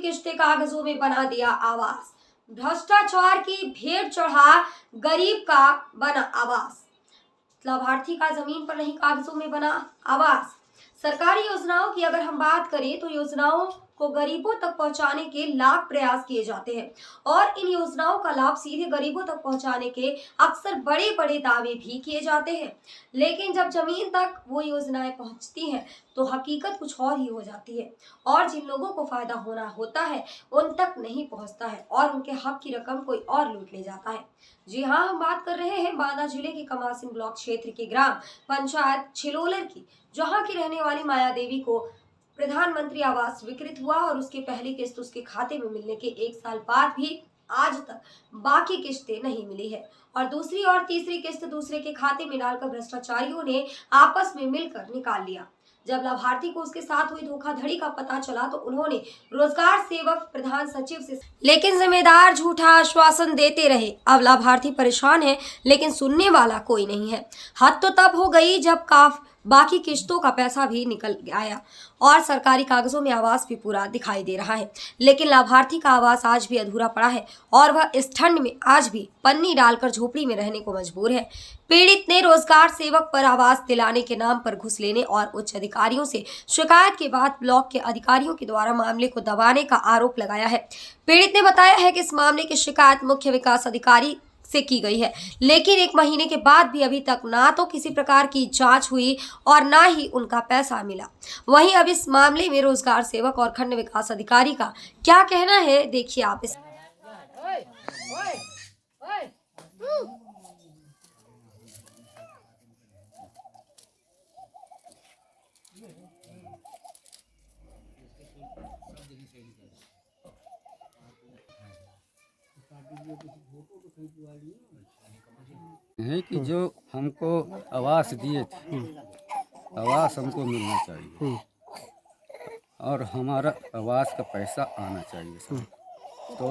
किस्तें कागजों में बना दिया आवास। भ्रष्टाचार की भेंट चढ़ा गरीब का बना आवास। लाभार्थी का जमीन पर नहीं कागजों में बना आवास। सरकारी योजनाओं की अगर हम बात करें तो योजनाओं को गरीबों तक पहुंचाने के लाख प्रयास किए जाते हैं और इन योजनाओं का लाभ सीधे गरीबों तक पहुंचाने के अक्सर बड़े बड़े दावे भी किए जाते हैं, लेकिन जब जमीन तक वो योजनाएं पहुंचती हैं तो हकीकत कुछ और ही हो जाती है और जिन लोगों को फायदा होना होता है उन तक नहीं पहुंचता है और उनके हक की रकम कोई और लूट ले जाता है। जी हाँ, हम बात कर रहे हैं बांदा जिले के कमासिन ब्लॉक क्षेत्र की ग्राम पंचायत छिलोलर की, जहां की रहने वाली माया देवी को प्रधानमंत्री आवास स्वीकृत हुआ और उसकी पहली किस्त उसके खाते में मिलने के 1 साल बाद भी आज तक बाकी किस्तें नहीं मिली है और दूसरी और तीसरी किस्त दूसरे के खाते में डालकर भ्रष्टाचारियों ने आपस में मिलकर निकाल लिया। जब लाभार्थी को उसके साथ हुई धोखाधड़ी का पता चला तो उन्होंने रोजगार सेवक प्रधान सचिव से, लेकिन जिम्मेदार झूठा आश्वासन देते रहे। अब लाभार्थी परेशान है लेकिन सुनने वाला कोई नहीं है। हद तो तब हो गई जब बाकी किस्तों का पैसा भी निकल आया और सरकारी कागजों में आवास भी पूरा दिखाई दे रहा है, लेकिन लाभार्थी का आवास आज भी अधूरा पड़ा है और वह इस ठंड में आज भी पन्नी डालकर झोपड़ी में रहने को मजबूर है। पीड़ित ने रोजगार सेवक पर आवास दिलाने के नाम पर घुस लेने और उच्च अधिकारियों से शिकायत के बाद ब्लॉक के अधिकारियों के द्वारा मामले को दबाने का आरोप लगाया है। पीड़ित ने बताया है कि इस मामले की शिकायत मुख्य विकास अधिकारी से की गई है, लेकिन 1 महीने के बाद भी अभी तक ना तो किसी प्रकार की जांच हुई और ना ही उनका पैसा मिला। वहीं अब इस मामले में रोजगार सेवक और खंड विकास अधिकारी का क्या कहना है, देखिए आप इस। है कि जो हमको आवास दिए थे, आवास हमको मिलना चाहिए और हमारा आवास का पैसा आना चाहिए सर। तो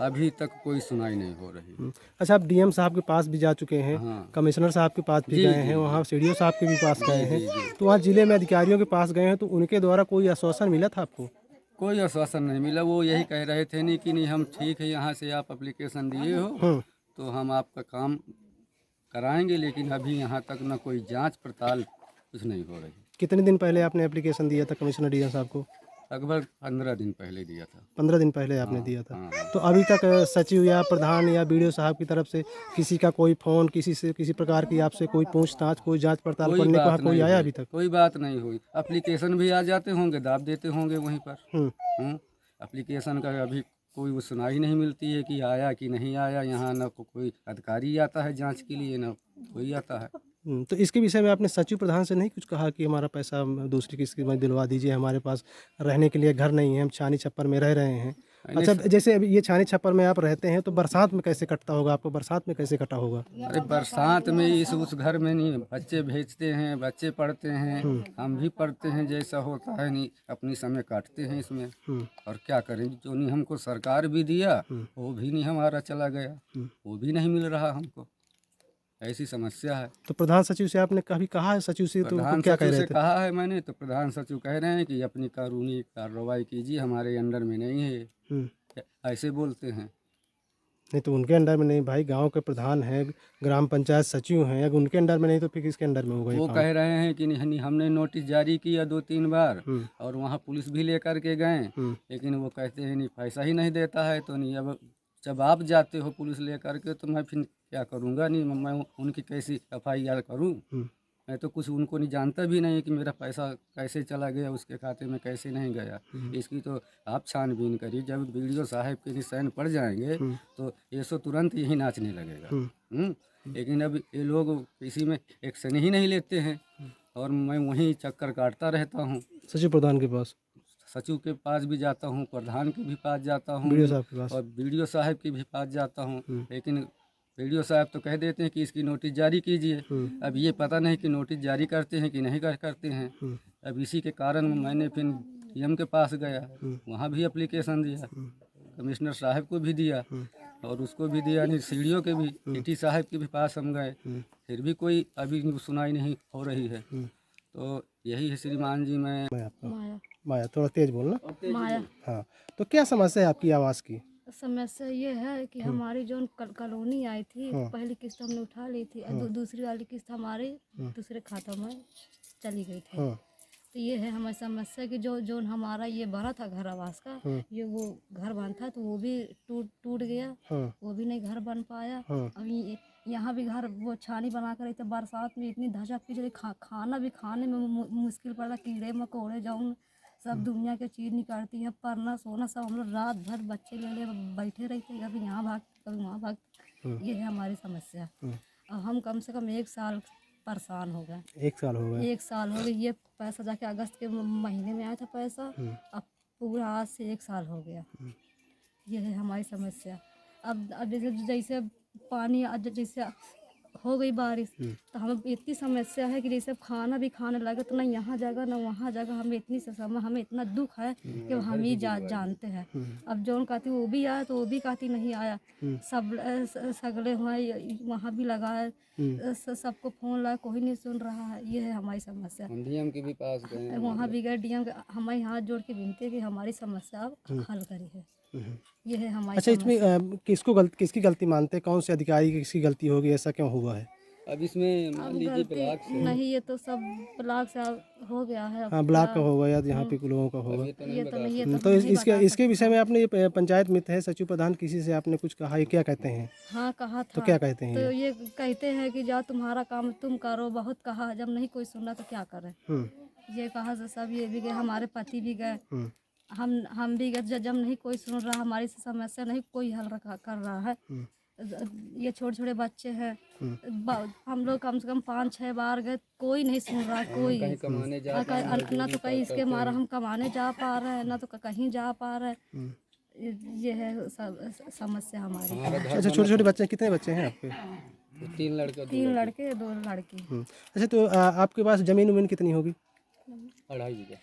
अभी तक कोई सुनाई नहीं हो रही। अच्छा, आप डीएम साहब के पास भी जा चुके हैं, हाँ। कमिश्नर साहब के पास भी जी, गए जी, हैं, वहाँ जी। सीडीओ साहब के भी पास गए हैं, जी। तो वहाँ जिले में अधिकारियों के पास गए हैं तो उनके द्वारा कोई आश्वासन मिला था आपको? कोई आश्वासन नहीं मिला। वो यही कह रहे थे नहीं कि नहीं हम ठीक है, यहाँ से आप एप्लीकेशन दिए हो तो हम आपका काम कराएंगे, लेकिन अभी यहाँ तक ना कोई जांच पड़ताल कुछ नहीं हो रही। कितने दिन पहले आपने एप्लीकेशन दिया था कमिश्नर डीएम साहब को? लगभग 15 दिन पहले दिया था। 15 दिन पहले आपने हाँ, दिया था। हाँ। तो अभी तक सचिव या प्रधान या बीडीओ साहब की तरफ से किसी का कोई फोन, किसी से किसी प्रकार की आपसे कोई पूछताछ, कोई जांच पड़ताल करने को कोई आया अभी तक? कोई बात नहीं हुई। एप्लीकेशन भी आ जाते होंगे, दाब देते होंगे वहीं पर। एप्लीकेशन का अभी कोई वो सुनाई नहीं मिलती है कि आया कि नहीं आया। यहाँ ना कोई अधिकारी आता है जांच के लिए, ना कोई आता है। तो इसके विषय में आपने सचिव प्रधान से नहीं कुछ कहा कि हमारा पैसा दूसरी किस्त में दिलवा दीजिए, हमारे पास रहने के लिए घर नहीं है, हम छानी छप्पर में रह रहे हैं? अच्छा, जैसे अभी ये छानी छप्पर में आप रहते हैं तो बरसात में कैसे कटता होगा आपको? बरसात में कैसे कटा होगा? अरे बरसात में उस घर में नहीं, बच्चे भेजते हैं, बच्चे पढ़ते हैं, हम भी पढ़ते हैं, जैसा होता है नहीं अपनी समय काटते हैं इसमें। और क्या करें, जो नहीं हमको सरकार भी दिया वो भी नहीं हमारा चला गया, वो भी नहीं मिल रहा हमको। ऐसी समस्या है। तो प्रधान सचिव से आपने कभी कहा है? सचिव से तो प्रधान क्या कह सचिव रहे से थे? कहा है मैंने, तो प्रधान सचिव कह रहे हैं कि अपनी कानूनी कार्रवाई कीजिए, हमारे अंडर में नहीं है, ऐसे बोलते हैं। नहीं तो उनके अंडर में नहीं भाई, गांव के प्रधान हैं, ग्राम पंचायत सचिव हैं, अगर उनके अंडर में नहीं तो फिर किसके अंडर में होगा? वो कह रहे हैं कि नहीं, हमने नोटिस जारी किया 2-3 बार और वहाँ पुलिस भी लेकर के गए, लेकिन वो कहते हैं नहीं, पैसा ही नहीं देता है। तो नहीं, अब जब आप जाते हो पुलिस लेकर के तो मैं फिर क्या करूँगा? नहीं, मैं उनकी कैसी FIR करूँ? मैं तो कुछ उनको नहीं जानता भी नहीं कि मेरा पैसा कैसे चला गया, उसके खाते में कैसे नहीं गया। इसकी तो आप छानबीन करिए। जब BDO साहब के निशान पड़ जाएंगे तो ये सो तुरंत यही नाचने लगेगा। लेकिन अब ये लोग किसी में एक्शन ही नहीं लेते हैं और मैं वहीं चक्कर काटता रहता हूँ। सचिव प्रधान के पास, सचिव के पास भी जाता हूँ, प्रधान के भी पास जाता हूँ बीडीओ साहब के पास और BDO साहब के भी पास जाता हूँ, लेकिन BDO साहब तो कह देते हैं कि इसकी नोटिस जारी कीजिए। अब ये पता नहीं कि नोटिस जारी करते हैं कि नहीं करते हैं। अब इसी के कारण मैंने फिर DM के पास गया, वहाँ भी एप्लीकेशन दिया, कमिश्नर साहब को भी दिया और उसको भी दिया, नहीं CDO के भी, TT साहब के भी पास हम गए, फिर भी कोई अभी सुनाई नहीं हो रही है। तो यही है श्रीमान जी। मैं माया माया, थोड़ा तेज बोलना। माया हाँ, तो क्या समस्या है आपकी आवास की? समस्या ये है कि हमारी जो कॉलोनी आई थी, पहली किस्त हमने उठा ली थी और दूसरी वाली किस्त हमारे दूसरे खातों में चली गई थी। हाँ, तो ये है हमारी समस्या कि जो हमारा ये बना था घर आवास का, ये वो घर बना था तो वो भी टूट गया, हाँ, वो भी नहीं घर बन पाया। हाँ, अभी यहाँ भी घर वो छानी बना कर रही थी, बरसात में इतनी धचक पिछड़ी खाना भी खाने में मुश्किल पड़ा, कीड़े मकोड़े जाऊँ सब दुनिया के चीज़ निकालती है, पढ़ना सोना सब हम लोग रात भर बच्चे ले बैठे रहते, कभी यहाँ भागते कभी वहाँ भागते। ये है हमारी समस्या। अब हम कम से कम 1 साल परेशान हो गए। 1 साल हो गए। 1 साल हो गए। ये पैसा जाके अगस्त के महीने में आया था पैसा, अब पूरा आज से 1 साल हो गया। ये है हमारी समस्या। अब जैसे पानी जैसे हो गई बारिश तो हमें इतनी समस्या है कि जैसे खाना भी खाने लगे तो ना यहाँ जगह ना वहाँ जगह, हमें इतनी समय हमें इतना दुख है कि हम ही जानते हैं। अब जौन कहती वो भी आया तो वो भी कहती नहीं आया, सब सगले हुए वहाँ भी लगा है, सबको फ़ोन लगा कोई नहीं सुन रहा है। ये है हमारी समस्या। हम डीएम के भी पास गए, वहाँ भी गए डीएम के, हमारे हाथ जोड़ के विनती है कि हमारी समस्या अब हल करी है। ये है हमारी अच्छा, इसमें किसकी गलती मानते हैं? कौन से अधिकारी की किसकी गलती होगी? ऐसा क्यों हुआ है? अब इसमें मान लीजिए गलती ब्लॉक से नहीं, ये तो सब ब्लॉक से हो गया है। हाँ, ब्लॉक का होगा या यहाँ पे लोगों का होगा। ये तो नहीं तो इसके विषय में आपने, ये पंचायत मित्र है सचिव प्रधान, किसी से आपने कुछ कहा? ये क्या कहते हैं? हाँ कहा था। तो क्या कहते हैं? तो ये कहते हैं कि जाओ तुम्हारा काम तुम करो, बहुत कहा, जब नहीं कोई सुना तो क्या करें। ये कहा सब, ये भी गए, हमारे पति भी गए, हम भी गए, जब नहीं कोई सुन रहा, हमारी समस्या नहीं कोई हल कर रहा है। ये छोटे छोटे बच्चे हैं, हम लोग कम से कम 5-6 बार गए, कोई नहीं सुन रहा, कोई कमाने जा ना तो कहीं इसके मारा हम कमाने जा पा रहे हैं, ना तो कहीं जा पा रहे हैं। ये है समस्या हमारी। अच्छा, छोटे छोटे बच्चे, कितने बच्चे हैं आपके? 3 लड़के 3 लड़के 2 लड़की। अच्छा, तो आपके पास जमीन उमीन कितनी होगी? 2.5 बीघा,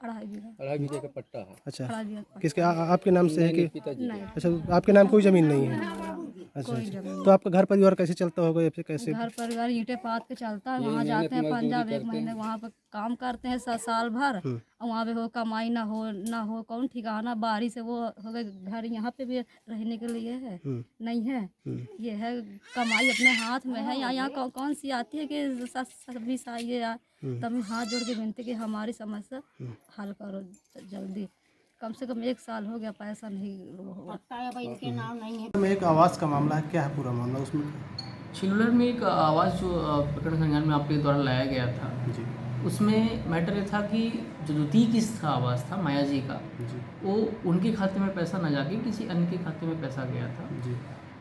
2.5 बीघा। 2.5 बीघे का पट्टा है। अच्छा, 2.5 बीघा। किसके आपके नाम से है कि? पिताजी नहीं, अच्छा, आपके नाम कोई ज़मीन नहीं है? अच्छा, तो आपका घर परिवार कैसे चलता होगा या फिर कैसे? घर परिवार ईंटें पात के चलता है। वहाँ जाते हैं पंजाब 1 महीने, वहाँ पर काम करते हैं साल भर, और वहाँ पे हो कमाई ना हो कौन ठिकाना, बारिश से वो हो गए, घर यहाँ पे भी रहने के लिए है नहीं है। ये है कमाई अपने हाथ में है। यहाँ कौन सी आती है कि सर्विस आई है, तब हाथ जोड़ के विनती कि हमारी समस्या हल करो जल्दी। कम से कम 1 साल हो गया, पैसा नहीं हुआ। में एक आवास का मामला है, क्या है पूरा मामला उसमें? छिंदवाड़ा में एक आवास जो प्रकरण संज्ञान में आपके द्वारा लाया गया था जी, उसमें मैटर ये था कि जो द्वितीय किस्त का आवास था माया जी का, जी, वो उनके खाते में पैसा न जाके किसी अन्य के खाते में पैसा गया था, जी,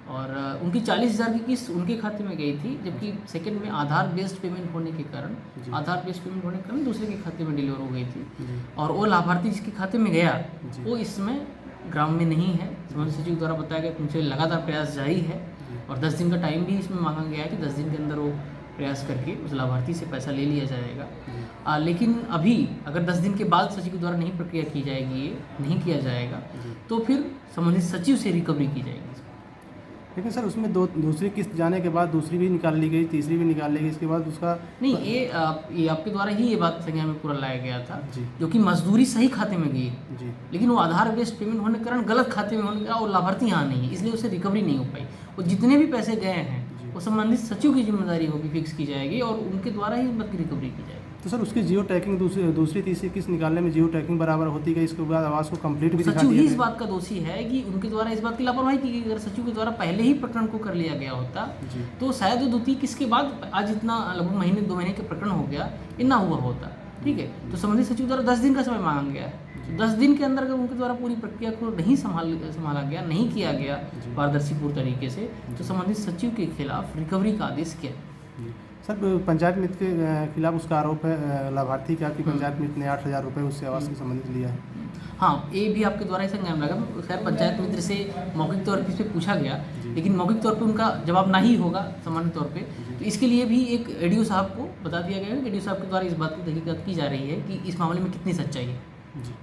और उनकी 40,000 की किस्त उनके खाते में गई थी, जबकि सेकंड में आधार बेस्ड पेमेंट होने के कारण दूसरे के खाते में डिलीवर हो गई थी, और वो लाभार्थी जिसके खाते में गया वो इसमें ग्राम में नहीं है। संबंधित सचिव द्वारा बताया गया कि उनसे लगातार प्रयास जारी है, और 10 दिन का टाइम भी इसमें मांगा गया है कि 10 दिन के अंदर वो प्रयास करके उस लाभार्थी से पैसा ले लिया जाएगा। लेकिन अभी अगर 10 दिन के बाद सचिव द्वारा नहीं प्रक्रिया की जाएगी, ये नहीं किया जाएगा, तो फिर संबंधित सचिव से रिकवरी की जाएगी। लेकिन सर उसमें दूसरी किस्त जाने के बाद दूसरी भी निकाल ली गई, तीसरी भी निकाल ली गई, इसके बाद उसका नहीं, ये आपके द्वारा ही ये बात संज्ञान में पूरा लाया गया था जी, जो कि मजदूरी सही खाते में गई, जी, लेकिन वो आधार बेस्ड पेमेंट होने के कारण गलत खाते में होने का, और लाभार्थी यहाँ नहीं है, इसलिए उसे रिकवरी नहीं हो पाई। वो जितने भी पैसे गए हैं वो संबंधित सचिव की जिम्मेदारी होगी, फिक्स की जाएगी, और उनके द्वारा ही उनकी रिकवरी की जाएगी। तो सर उसकी जियो टैगिंग दूसरी तीसरी किस्त निकालने में जियो टैगिंग बराबर होती गई, इसके बाद आवास को कंप्लीट भी दिखा सचिव दिया ही इस गया। बात का दोषी है कि उनके द्वारा इस बात की लापरवाही की गई। अगर सचिव के द्वारा पहले ही प्रकरण को कर लिया गया होता जी, तो शायद वो द्वितीय किसके बाद आज इतना लगभग महीने 2 महीने के प्रकरण हो गया, इतना हुआ होता। ठीक है, तो संबंधित सचिव द्वारा 10 दिन का समय मांगा गया है। 10 दिन के अंदर अगर उनके द्वारा पूरी प्रक्रिया को नहीं संभाला गया, नहीं किया गया पारदर्शीपूर्ण तरीके से, तो संबंधित सचिव के खिलाफ रिकवरी का आदेश किया। सर पंचायत मित्र के खिलाफ उसका आरोप है लाभार्थी का कि पंचायत मित्र ने 8,000 रुपये उससे आवास के संबंधित लिया है। हाँ, ये भी आपके द्वारा ही संज्ञान लगा। खैर पंचायत मित्र से मौखिक तौर पर इस पर पूछा गया, लेकिन मौखिक तौर पे उनका जवाब ना ही होगा सामान्य तौर पे, तो इसके लिए भी एक एडीओ साहब को बता दिया गया है कि एडीओ साहब के द्वारा इस बात की तहकीकात की जा रही है कि इस मामले में कितनी सच्चाई है। जी,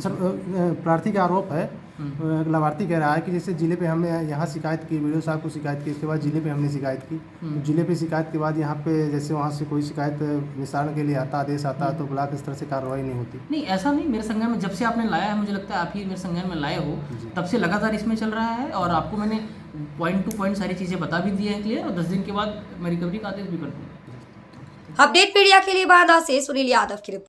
सर प्रार्थी का आरोप है लाभार्थी कह रहा है कि जैसे जिले पे हमने यहाँ शिकायत की, वीडियो साहब को शिकायत की, इसके बाद जिले पे हमने शिकायत की, तो जिले पे शिकायत के बाद यहाँ पे जैसे वहाँ से कोई शिकायत निस्तारण के लिए आता, आदेश आता है तो ब्लॉक स्तर से कार्रवाई नहीं होती। नहीं, ऐसा नहीं। मेरे संज्ञान में जब से आपने लाया है, मुझे लगता है आप ही मेरे संज्ञान में लाए हो, तब से लगातार इसमें चल रहा है। और आपको मैंने पॉइंट टू पॉइंट सारी चीज़ें बता भी दी है क्लियर, और 10 दिन के बाद मैं रिकवरी का आदेश भी कर दूँगा। अपडेट मीडिया के लिए बांदा से सुनील यादव की रिपोर्ट।